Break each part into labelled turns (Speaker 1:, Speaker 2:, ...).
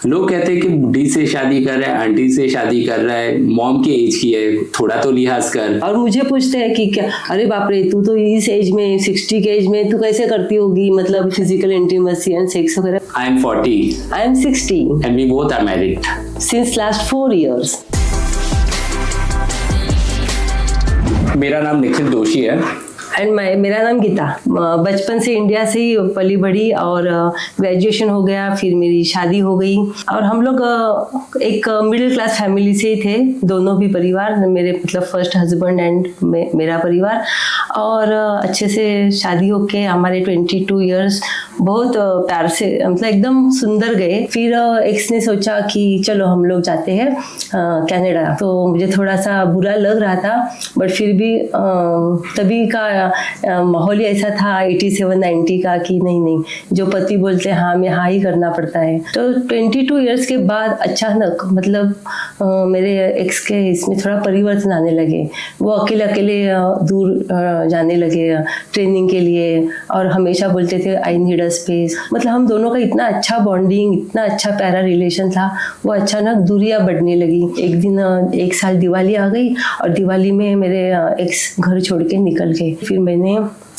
Speaker 1: लोग कहते हैं कि बुढ़ी से शादी कर रहा है, आंटी से शादी कर रहा है, मॉम की एज की है, थोड़ा तो लिहाज कर।
Speaker 2: और मुझे पूछते हैं कि क्या, अरे बाप रे, तू तो इस एज में 60 के एज में तू कैसे करती होगी, मतलब फिजिकल इंटीमेसी एंड सेक्स वगैरह।
Speaker 1: I am 40
Speaker 2: I am 60
Speaker 1: and we both are married
Speaker 2: since last 4 years।
Speaker 1: मेरा नाम निखिल जोशी है
Speaker 2: एंड मेरा नाम गीता। बचपन से इंडिया से ही पली बड़ी और ग्रेजुएशन हो गया, फिर मेरी शादी हो गई और हम लोग एक मिडिल क्लास फैमिली से ही थे, दोनों भी परिवार, मेरे मतलब फर्स्ट हस्बैंड एंड मेरा परिवार। और अच्छे से शादी होके हमारे 22 years बहुत प्यार से, मतलब एकदम सुंदर गए। फिर एक्स ने सोचा कि चलो हम लोग जाते हैं कनाडा। तो मुझे थोड़ा सा बुरा लग रहा था, बट फिर भी तभी का माहौल ही ऐसा था 87-90 का कि नहीं, जो पति बोलते हैं हाँ में हाँ ही करना पड़ता है। तो 22 years के बाद अचानक मतलब मेरे एक्स के इसमें थोड़ा परिवर्तन आने लगे। वो अकेले दूर जाने लगे ट्रेनिंग के लिए और हमेशा बोलते थे आई नीड अ स्पेस। मतलब हम दोनों का इतना अच्छा बॉन्डिंग, इतना अच्छा प्यारा रिलेशन था, वो अचानक दूरियां बढ़ने लगी। एक दिन एक साल दिवाली आ गई और दिवाली में मेरे एक्स घर छोड़ के निकल गए। फिर मैंने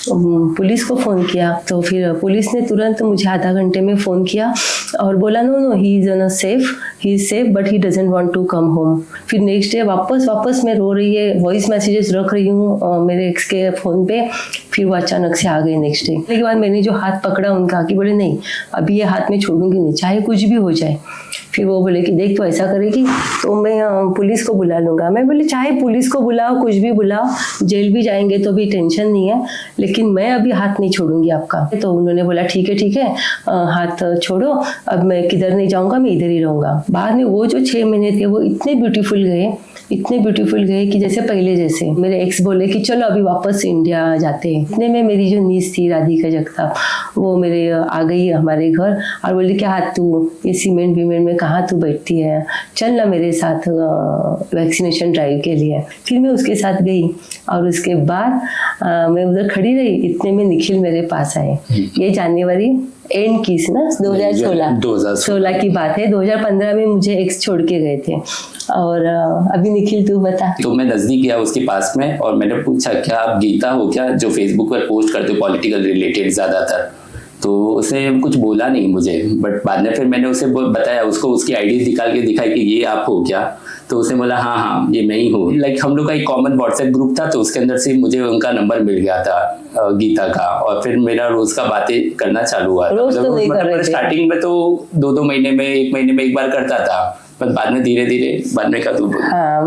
Speaker 2: पुलिस को फ़ोन किया, तो फिर पुलिस ने तुरंत मुझे आधा घंटे में फ़ोन किया और बोला no he is safe but he doesn't want to come home. फिर नेक्स्ट डे वापस मैं रो रही है, वॉइस मैसेजेस रख रही हूँ मेरे एक्स के फ़ोन पे। फिर वो अचानक से आ गए नेक्स्ट डे। उसके बाद मैंने जो हाथ पकड़ा उनका कि बोले नहीं अभी ये हाथ में छोड़ूंगी नहीं, चाहे कुछ भी हो जाए। फिर वो बोले कि देख तो ऐसा करेगी तो मैं पुलिस को बुला लूँगा। मैं बोले चाहे पुलिस को बुलाओ, कुछ भी बुलाओ, जेल भी जाएंगे तो भी टेंशन नहीं है, लेकिन मैं अभी हाथ नहीं छोड़ूंगी आपका। तो उन्होंने बोला ठीक है हाथ छोड़ो, अब मैं किधर नहीं जाऊँगा, मैं इधर ही रहूँगा। बाद में वो जो 6 महीने थे वो इतने ब्यूटीफुल गए कि जैसे पहले जैसे। मेरे एक्स बोले कि चलो अभी वापस इंडिया जाते हैं। इतने में मेरी जो नीस थी राधिका जगताप, वो मेरे आ गई हमारे घर और बोली क्या तू ये सीमेंट में कहाँ तू बैठती है, चल ना मेरे साथ वैक्सीनेशन ड्राइव के लिए। फिर मैं उसके साथ गई और उसके बाद मैं उधर खड़ी रही। इतने में निखिल मेरे पास आए। ये जनवरी एंड की ना 2016 की बात है। 2015 में मुझे एक्स छोड़ के गए थे। और अभी निखिल तू बता।
Speaker 1: तो मैं नजदीक गया उसके पास में और मैंने पूछा क्या आप गीता हो क्या, जो फेसबुक पर पोस्ट करते हो पॉलिटिकल रिलेटेड ज्यादातर। तो उसने कुछ बोला नहीं मुझे, बट बाद में फिर मैंने उसे बताया, उसको उसकी आईडी निकाल के दिखाई कि ये आप हो क्या। तो उसने बोला हाँ ये मैं ही हूँ। लाइक हम लोग का एक कॉमन व्हाट्सएप ग्रुप था, तो उसके अंदर से मुझे उनका नंबर मिल गया था गीता का, और फिर मेरा रोज का बातें करना चालू हुआ।
Speaker 2: रोज तो नहीं कर रहे थे।
Speaker 1: स्टार्टिंग में तो 2-2 महीने में, 1 महीने में एक बार करता था, पर बाद में धीरे बाद में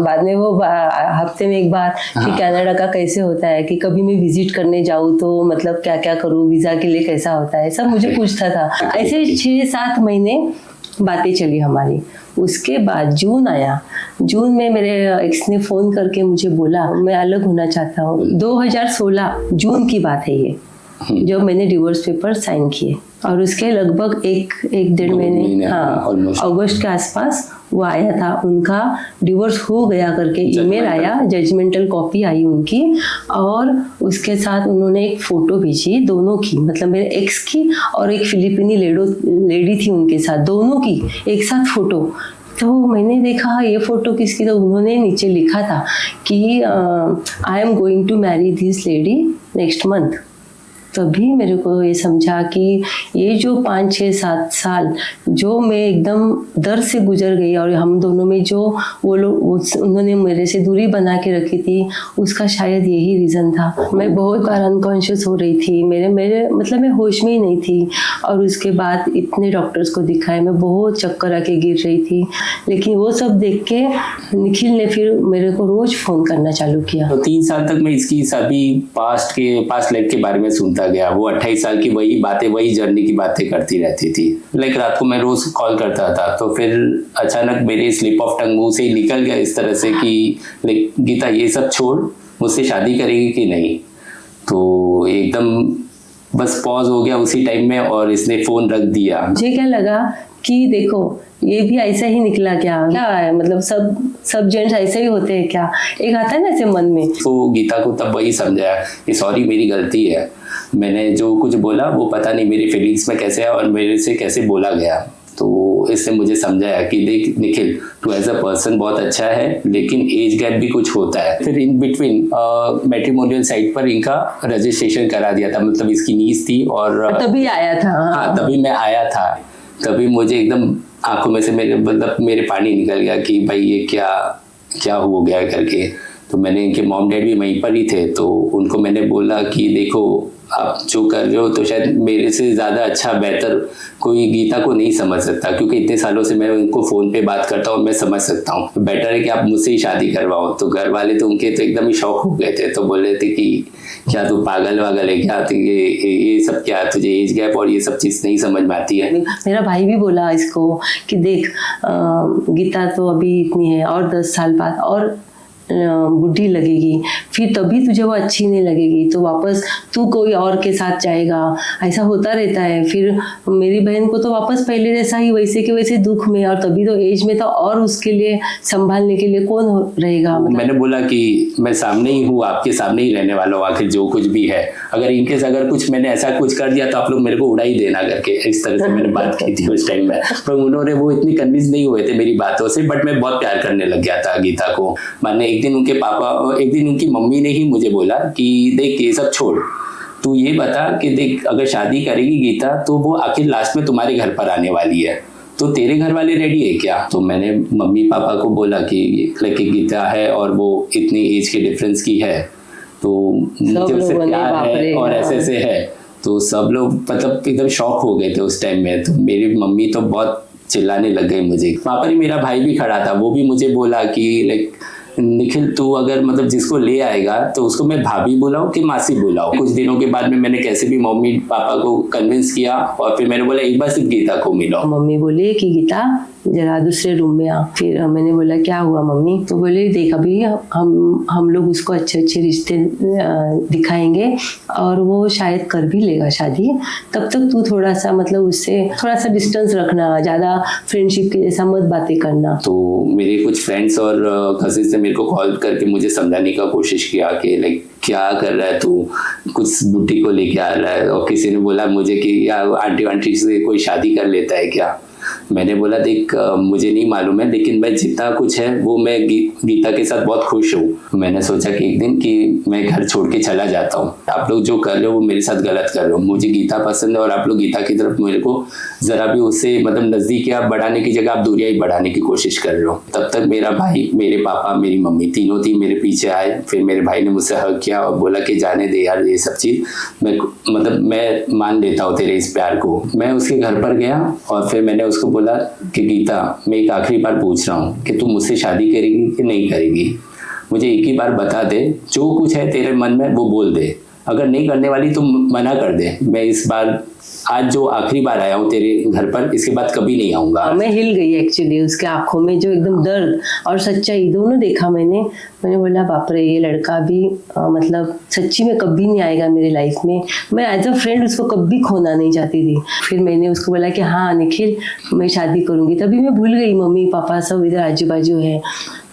Speaker 2: बाद में वो हफ्ते में एक बार कि कनाडा का कैसे होता है, कि कभी मैं विजिट करने जाऊँ तो मतलब क्या क्या करूँ, वीजा के लिए कैसा होता है, सब मुझे पूछता था। ऐसे 6-7 महीने बातें चली हमारी। उसके बाद जून आया। जून में मेरे एक्स ने फोन करके मुझे बोला मैं अलग होना चाहता हूँ। 2016 जून की बात है ये, जब मैंने डिवोर्स पेपर साइन किए। और उसके लगभग एक 1.5 महीने अगस्त के आसपास वो आया था, उनका डिवोर्स हो गया करके ईमेल आया, जजमेंटल कॉपी आई उनकी। और उसके साथ उन्होंने एक फोटो भेजी दोनों की, मतलब मेरे एक्स की और एक फिलिपिनी लेडी थी उनके साथ, दोनों की एक साथ फोटो। तो मैंने देखा ये फोटो किसकी, तो उन्होंने नीचे लिखा था कि I am going to marry this lady next month. तभी मेरे को ये समझा कि ये जो 5-6-7 साल जो मैं एकदम दर्द से गुजर गई, और हम दोनों में जो वो लोग उन्होंने मेरे से दूरी बना के रखी थी, उसका शायद यही रीज़न था। मैं बहुत बार अनकॉन्शियस हो रही थी, मेरे मतलब मैं होश में ही नहीं थी। और उसके बाद इतने डॉक्टर्स को दिखाए, मैं बहुत चक्कर आके गिर रही थी। लेकिन वो सब देख के निखिल ने फिर मेरे को रोज़ फ़ोन करना चालू किया।
Speaker 1: तो 3 साल तक मैं इसकी सभी पास्ट लाइफ के बारे में सुनता गया। वो 28 साल की वही जर्नी की बातें करती रहती थी। लाइक रात को मैं रोज कॉल करता था, तो फिर अचानक मेरे स्लिप ऑफ टंग मुंह से ही निकल गया इस तरह से कि लाइक गीता ये सब छोड़, मुझसे शादी करेगी कि नहीं। तो एकदम बस पॉज हो गया उसी टाइम में और इसने फोन रख दिया।
Speaker 2: मुझे क्या लगा कि देखो ये भी ऐसा ही निकला क्या है, मतलब सब जेंट्स ऐसे ही होते हैं क्या, एक आता है ना ऐसे मन में।
Speaker 1: तो गीता को तब वही समझाया कि सॉरी मेरी गलती है, मैंने जो कुछ बोला वो पता नहीं मेरी फीलिंग्स में कैसे है और मेरे से कैसे बोला गया। तो इससे मुझे समझाया कि देख निखिल, तू एज अ पर्सन बहुत अच्छा है, लेकिन एज गैप भी कुछ होता है। फिर इन बिटवीन मैट्रिमोनियल साइट पर इनका रजिस्ट्रेशन करा दिया था, मतलब इसकी नीज थी और
Speaker 2: तभी आया था।
Speaker 1: हाँ, तभी मैं आया था। तभी मुझे एकदम आंखों में से मेरे पानी निकल गया कि भाई ये क्या हो गया करके। तो मैंने, इनके मॉम डैड भी वहीं पर ही थे, तो उनको मैंने बोला कि देखो आप जो कर रहे हो तो शायद मेरे से ज़्यादा अच्छा बेहतर कोई गीता को नहीं समझ सकता, क्योंकि इतने सालों से मैं उनको फ़ोन पे बात करता हूँ, मैं समझ सकता हूँ। बेटर है कि आप मुझसे ही शादी करवाओ। तो घर वाले तो उनके तो एकदम ही शौक हो गए थे, तो बोल रहे थे कि क्या तू पागल वागल है क्या, तो ये सब क्या, तुझे एज गैप और ये सब चीज़ नहीं समझ में आती है।
Speaker 2: मेरा भाई भी बोला इसको कि देख गीता तो अभी इतनी है और 10 साल बाद और बुढ़ी लगेगी, फिर तभी तुझे वो अच्छी नहीं लगेगी, तो वापस तू कोई और के साथ जाएगा, ऐसा होता रहता है। फिर मेरी बहन को तो वापस पहले जैसा ही वैसे के वैसे दुख में, और तभी तो एज में तो और उसके लिए संभालने के लिए कौन रहेगा। मतलब
Speaker 1: मैंने बोला कि मैं सामने ही हूँ, आपके सामने ही रहने वाला हूँ, आखिर जो कुछ भी है, अगर इनकेस अगर कुछ मैंने ऐसा कुछ कर दिया तो आप लोग मेरे को उड़ा ही देना करके, इस तरह से मैंने बात की थी उस टाइम में। पर उन्होंने, वो इतनी कन्विंस नहीं हुए थे मेरी बातों से, बट मैं बहुत प्यार करने लग गया था गीता को। मैंने एक दिन उनकी मम्मी ने ही मुझे बोला कि देख ये सब छोड़, तू ये बता कि देख अगर शादी करेगी गीता तो वो आखिर लास्ट में तुम्हारे घर पर आने वाली है, तो तेरे घर वाले रेडी है क्या। तो मैंने मम्मी पापा को बोला कि लड़की गीता है और वो इतनी एज के डिफरेंस की है, तो मुझे उससे प्यार है और ऐसे है। तो सब लोग मतलब एकदम शॉक हो गए थे उस टाइम में। तो मेरी मम्मी तो बहुत चिल्लाने लग गई मुझे। वहाँ पर ही मेरा भाई भी खड़ा था, वो भी मुझे बोला कि लाइक निखिल तू अगर मतलब जिसको ले आएगा तो उसको मैं भाभी बुलाऊं कि मासी बुलाऊं। कुछ दिनों के बाद में मैंने कैसे भी मम्मी पापा को कन्विंस किया और फिर मैंने बोला एक बार सिर्फ गीता को मिलो।
Speaker 2: मम्मी बोले कि गीता जरा दूसरे रूम में आ। फिर मैंने बोला क्या हुआ मम्मी। तो बोले देख अभी हम लोग उसको अच्छे अच्छे रिश्ते दिखाएंगे और वो शायद कर भी लेगा शादी, तब तक तू थोड़ा सा मतलब उससे थोड़ा सा डिस्टेंस रखना, ज़्यादा फ्रेंडशिप के जैसा मत बातें करना।
Speaker 1: तो मेरे कुछ फ्रेंड्स और कजिन्स ने मेरे को कॉल करके मुझे समझाने का कोशिश किया कि लाइक क्या कर रहा है तू, कुछ बुढ़ी को लेके आ रहा है। और किसी ने बोला मुझे कि यार आंटी से कोई शादी कर लेता है क्या। मैंने बोला देख मुझे नहीं मालूम है, लेकिन मैं जितना कुछ है वो मैं गीता के साथ बहुत खुश हूँ। मैंने सोचा कि एक दिन कि मैं घर छोड़ के चला जाता हूँ, आप लोग जो कर रहे हो वो मेरे साथ गलत कर रहे हो। मुझे गीता पसंद है और आप लोग गीता की तरफ मेरे को जरा भी उससे मतलब नजदीकी आप बढ़ाने की जगह आप दूरियां ही बढ़ाने की कोशिश कर रहे हो। तब तक मेरा भाई, मेरे पापा, मेरी मम्मी तीनों मेरे पीछे आए। फिर मेरे भाई ने मुझसे हक किया और बोला कि जाने दे यार ये सब चीज, मैं मान लेता हूँ तेरे इस प्यार को। मैं उसके घर पर गया और फिर मैंने उसको बोला कि गीता मैं एक आखिरी बार पूछ रहा हूँ कि तू मुझसे शादी करेगी कि नहीं करेगी। मुझे एक ही बार बता दे, जो कुछ है तेरे मन में वो बोल दे। अगर नहीं करने वाली तो मना कर दे। मैं इस बार आज जो आखिरी बार आया हूँ तेरे घर पर, इसके बाद कभी नहीं आऊंगा।
Speaker 2: मैं हिल गई एक्चुअली, उसके आंखों में जो एकदम दर्द और सच्चाई दोनों देखा मैंने बोला बाप रे ये लड़का भी मतलब सच्ची में कभी नहीं आएगा मेरी लाइफ में। मैं एज अ फ्रेंड उसको कभी खोना नहीं चाहती थी। फिर मैंने उसको बोला कि हाँ निखिल मैं शादी करूंगी। तभी मैं भूल गई मम्मी पापा सब इधर आजू बाजू है।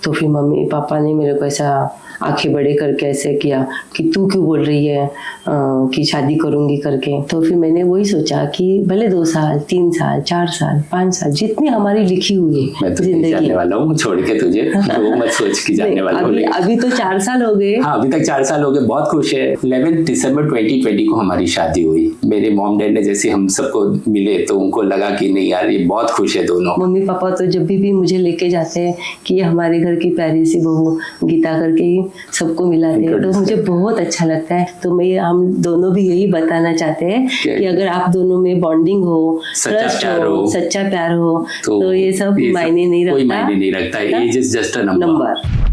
Speaker 2: तो फिर मम्मी पापा ने मेरे को ऐसा आंखें बड़े करके ऐसे किया कि तू क्यों बोल रही है कि शादी करूंगी करके। तो फिर मैंने वही सोचा कि भले 2 साल 3 साल 4 साल 5 साल जितनी हमारी लिखी हुई है
Speaker 1: मैं तो
Speaker 2: जिंदगी
Speaker 1: जाने वाला हूँ छोड़ के तुझे, वो मत सोच के जाने वाला हूँ।
Speaker 2: अभी तो 4 साल हो गए।
Speaker 1: हाँ अभी तक 4 साल हो गए, बहुत खुश है। 11 दिसंबर 2020 को हमारी शादी हुई। मेरे मॉम डैड ने जैसे हम सबको मिले तो उनको लगा कि नहीं यार ये बहुत खुश है दोनों।
Speaker 2: मम्मी पापा तो जब भी मुझे लेके जाते हैं कि ये हमारे घर की प्यारी सी बहू गीता करके ही सबको मिलाते हैं, तो मुझे बहुत अच्छा लगता है। तो हम दोनों भी यही बताना चाहते हैं कि अगर आप दोनों में बॉन्डिंग हो, ट्रस्ट हो, सच्चा प्यार हो तो ये सब मायने नहीं रखता।
Speaker 1: कोई मायने नहीं रखता। Age is just a number.